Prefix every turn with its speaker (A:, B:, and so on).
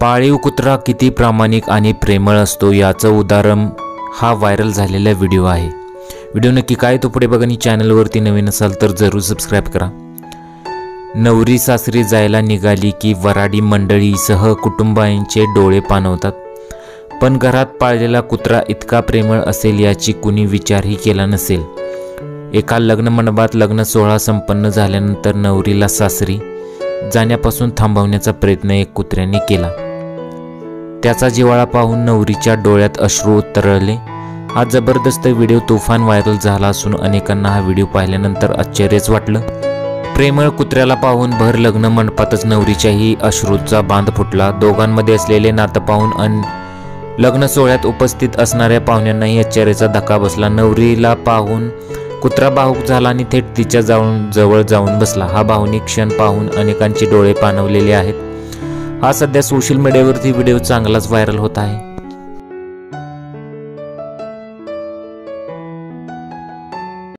A: पाळीव कुत्रा किती प्रामाणिक आणि प्रेमळ असतो याचं उदाहरण हा व्हायरल झालेला व्हिडिओ आहे। व्हिडिओ नक्की काय तो पुढे बघा आणि चॅनलवरती नवीन असाल तर जरूर सबस्क्राइब करा। नवरी सासरी जायला निघाली की वराडी मंडळीसह कुटुंबांचे डोळे पाणवतात, पण घरात पाळलेला कुत्रा इतका प्रेमळ असेल याची कुणी विचारही केला नसेल। एका लग्न मंडपात लग्न सोहळा संपन्न झाल्यानंतर नवरीला सासरी जाण्यापासून थांबवण्याचा प्रयत्न एक कुत्र्याने केला। त्याचा जिव्हाळा पाहून नवरीच्या डोळ्यात अश्रू तरळले। हा जबरदस्त व्हिडिओ तुफान व्हायरल झाला असून अनेकांना हा व्हिडिओ पाहिल्यानंतर आश्चर्यच वाटलं। प्रेमळ कुत्र्याला पाहून भर लग्न मंडपातच नवरीच्याही अश्रूचा बांध फुटला। दोघांमध्ये असलेले नातं पाहून लग्न सोहळ्यात उपस्थित असणाऱ्या पाहुण्यांनाही आश्चर्याचा धक्का बसला। नवरीला पाहून कुत्रा भावुक झाला आणि थेट तिच्या जवळ जाऊन बसला। हा भावनिक क्षण पाहून अनेकांचे डोळे पाणवलेले आहेत। हा सध्या सोशल मीडियावरती व्हिडिओ चांगलाच व्हायरल होत आहे।